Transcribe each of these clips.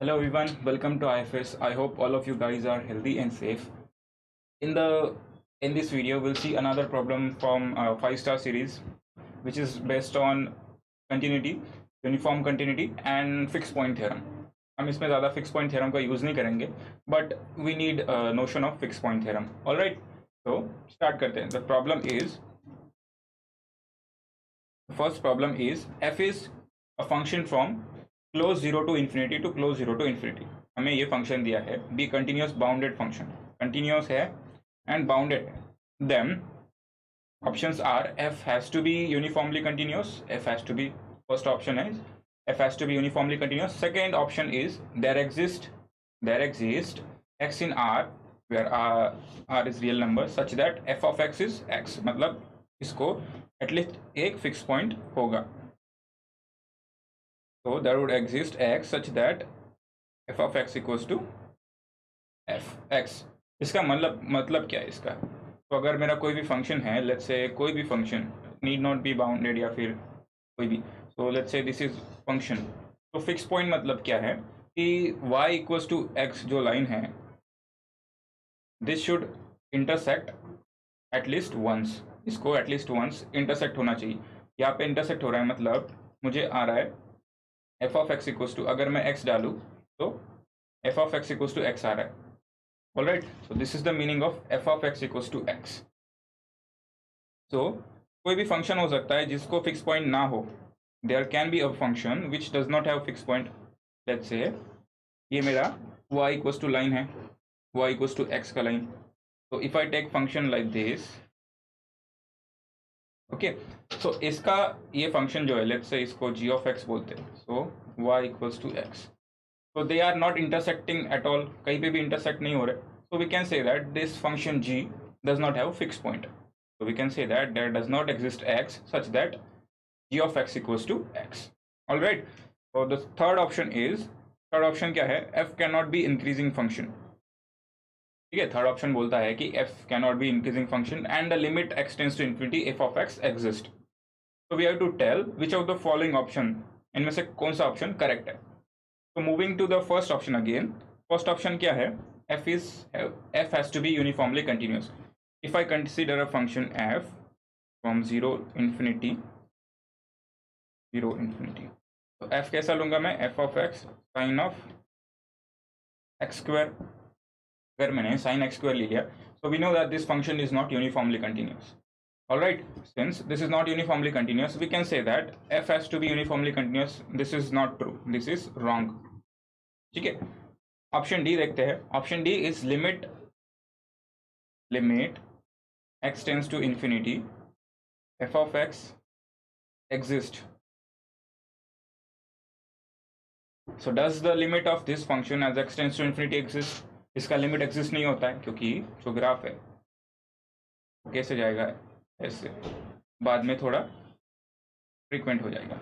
Hello everyone, welcome to IFAS. I hope all of you guys are healthy and safe. In this video, we'll see another problem from 5-star series, which is based on continuity, uniform continuity, and fixed point theorem. हम इसमें ज़्यादा fixed point theorem का use नहीं करेंगे, but we need a notion of fixed point theorem. All right, so start करते हैं. First problem is f is a function from close 0 to infinity to close 0 to infinity. हमें ये function दिया है, be continuous bounded function, continuous है and bounded है. Then options are f has to be uniformly continuous, f has to be, first option is f has to be uniformly continuous. Second option is there exists x in R where R is real number such that f of x is x, मतलब इसको at least एक fix point होगा. So there would exist x such that f of x equals to fx. इसका मतलब क्या है इसका? तो अगर मेरा कोई भी फंक्शन है, लेट्स से कोई भी function, need not be bounded या फिर कोई भी, so let's say this is function. तो फिक्स पॉइंट मतलब क्या है कि y इक्वल्स टू x जो लाइन है, this should intersect at least once, इसको एटलीस्ट वंस इंटरसेक्ट होना चाहिए. यहाँ पे इंटरसेक्ट हो रहा है मतलब मुझे आ रहा है F of X equals to, अगर मैं एक्स डालूँ तो F of X equals to X आ रहा है. Alright, so this is the meaning of F of X equals to X. So कोई भी फंक्शन हो सकता है जिसको फिक्स पॉइंट ना हो. There can be a function which does not have fix point. Let's say ये मेरा y इक्वल्स टू लाइन है, y इक्वल्स टू एक्स का लाइन. तो if I take function like this, okay, so इसका ये फंक्शन जो है, लेट्स से इसको g ऑफ x बोलते हैं. So y equals to x, so they are not intersecting at all, कहीं पे भी intersect नहीं हो रहे. So we can say that this function g does not have fixed point. So we can say that there does not exist x such that g of x equals to x. All right, so the third option क्या है? f cannot be increasing function. ठीक है, third option बोलता है कि f cannot be increasing function and the limit x tends to infinity f of x exists. So we have to tell which of the following option, इनमें से कौन सा option correct है. So moving to the first option again. First option क्या है? f has to be uniformly continuous. If I consider a function f from 0 infinity, तो f कैसा लूंगा मैं? f of x sin of x square. अगर मैंने sin x square ले लिया, so we know that this function is not uniformly continuous. Alright, since this is not uniformly continuous, we can say that f has to be uniformly continuous. This is not true, this is wrong. ठीक है, option D देखते हैं. Option D is limit x tends to infinity f of x exist. So does the limit of this function as x tends to infinity exist? इसका limit exist नहीं होता है क्योंकि जो ग्राफ है वो कैसे जाएगा, ऐसे, बाद में थोड़ा फ्रीक्वेंट हो जाएगा.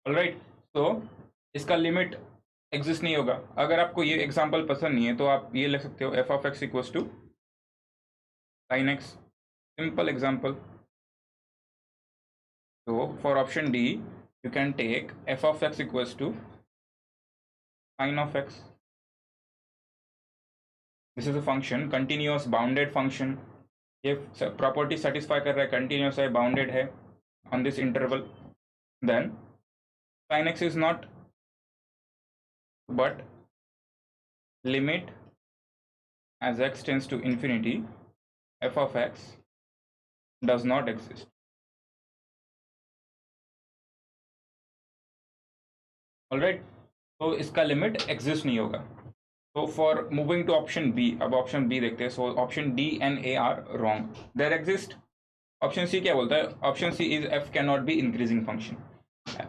ऑलराइट, तो इसका लिमिट एग्जिस्ट नहीं होगा. अगर आपको ये एग्जांपल पसंद नहीं है तो आप ये लिख सकते हो f of x equals to sin x, simple example. तो for option D you can take f of x equals to sin of x. This is a function, continuous bounded function. ये प्रॉपर्टी सेटिस्फाई कर रहा है, continuous है, bounded है on this interval. Then sin x is not but limit as x tends to infinity f of x does not exist. Alright, तो इसका limit exist नहीं होगा. तो for moving to option B, अब option B देखते हैं. So option D and A are wrong. There exist. Option C क्या बोलता है? Option C is f cannot be increasing function.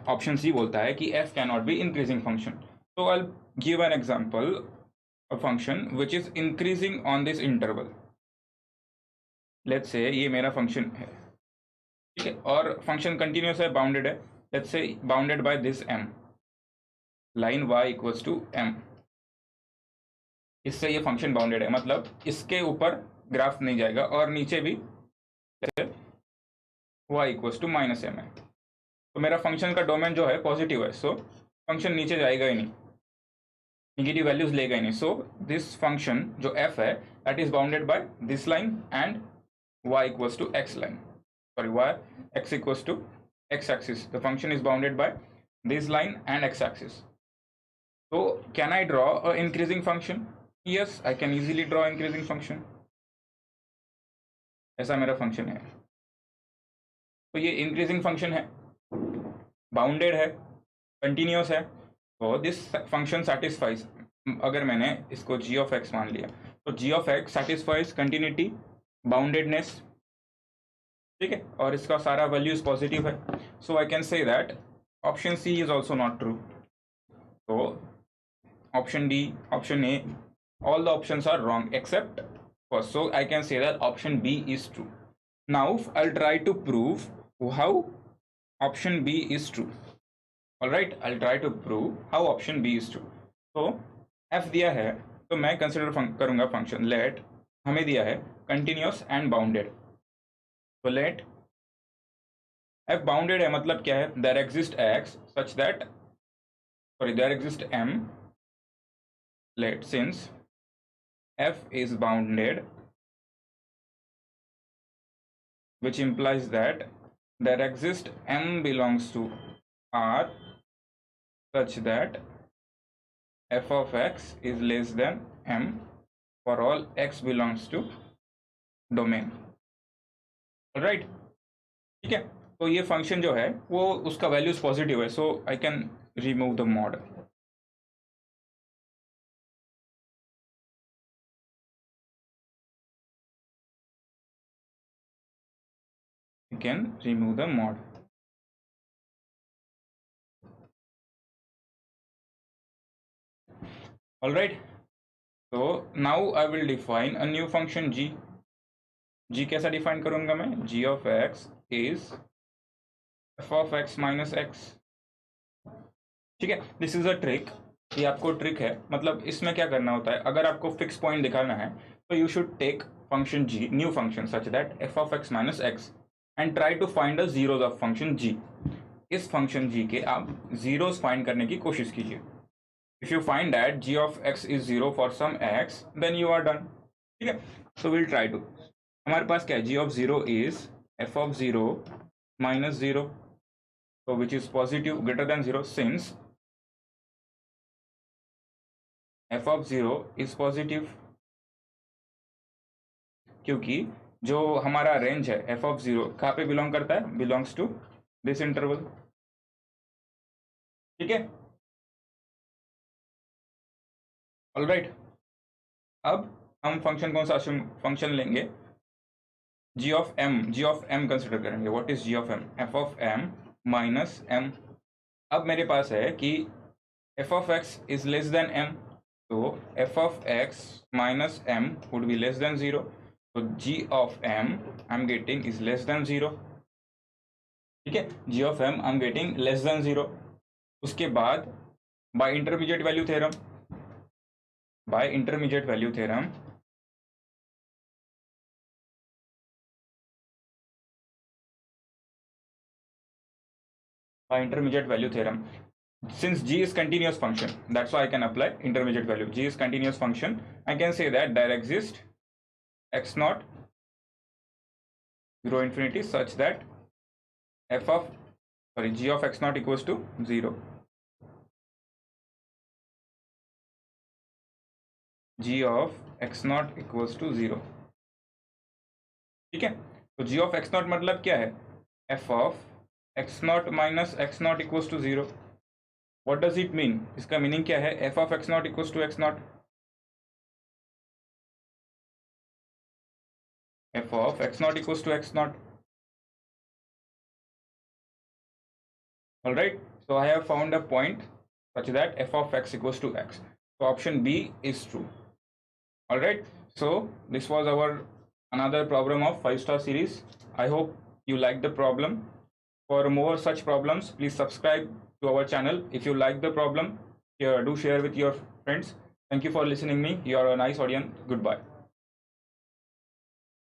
Option C बोलता है कि f cannot be increasing function. So I'll give an example, a function which is increasing on this interval. Let's say ये मेरा function है, ठीक है, और function continuous है, बाउंडेड है. Let's say bounded by this m, line y equals to m. इससे ये फंक्शन बाउंडेड है, मतलब इसके ऊपर ग्राफ नहीं जाएगा और नीचे भी y equals to minus m है. तो मेरा फंक्शन का डोमेन जो है पॉजिटिव है, सो फंक्शन नीचे जाएगा ही नहीं. नेगेटिव वैल्यूज लेगा ही नहीं. सो दिस फंक्शन जो f है that is bounded by this line and y equals to x line, sorry y x equals to x axis. The function is bounded by this line and x axis. So can I draw a increasing function? Yes, I can easily draw increasing function. ऐसा मेरा function है. तो ये increasing function है, bounded है, continuous है. तो this function satisfies, अगर मैंने इसको g ऑफ x मान लिया तो g of x satisfies continuity, boundedness. ठीक है, और इसका सारा वैल्यूज पॉजिटिव है. So I can say that option C is also not true. तो option D, option A, all the options are wrong except first. So I can say that option B is true. Now I'll try to prove how option B is true. All right, I'll try to prove how option B is true. So f दिया है तो मैं consider करूंगा function let, हमें दिया है continuous and bounded. तो let f bounded है मतलब क्या है, there exists x such that, sorry, there exists m. Let since f is bounded, which implies that there exists m belongs to R such that f of x is less than m for all x belongs to domain. Alright, ठीक है. तो ये function जो है वो उसका values positive है. So I can remove the mod. You can remove the mod. All right, so now I will define a new function g. g कैसा डिफाइन करूंगा मैं, g of x is f of x minus x. ठीक है, this is a trick. ये आपको trick है, मतलब इसमें क्या करना होता है, अगर आपको फिक्स पॉइंट दिखाना है तो you should take function g, new function such that f of x minus x and try to find the zeros of function g. इस फंक्शन g के आप zeros फाइंड करने की कोशिश कीजिए. If you find that g of x is 0 for some x, then you are done. ठीक है, so we'll try to. हमारे पास क्या है, g of 0 is f of 0 minus 0, so which is positive greater than 0 since f of 0 is positive. क्योंकि जो हमारा range है f of 0 कहाँ पे बिलोंग करता है, बिलोंग्स टू दिस इंटरवल. ठीक है, ऑलराइट. अब हम फंक्शन कौन सा फंक्शन लेंगे, g of m कंसिडर करेंगे. What is g of m, f of m minus m. अब मेरे पास है कि f of x is less than m, तो f of x minus m would be less than 0. तो g of m I'm getting is less than 0. ठीक है, g of m I'm getting less than 0. उसके बाद by intermediate value theorem, by intermediate value theorem since g is continuous function, that's why I can apply intermediate value. G is continuous function, I can say that there exists x naught 0 infinity such that g of x naught equals to 0. g of x naught equals to 0. ठीक है, तो g of x naught मतलब क्या है, f of x naught minus x naught equals to 0. what does it mean, इसका meaning क्या है, f of x naught equals to x naught. f of x naught equals to x naught. Alright, so I have found a point such that f of x equals to x. So option B is true. Alright, so this was our another problem of 5-star series. I hope you liked the problem. For more such problems, please subscribe to our channel. If you like the problem, do share with your friends. Thank you for listening me. You are a nice audience. Goodbye.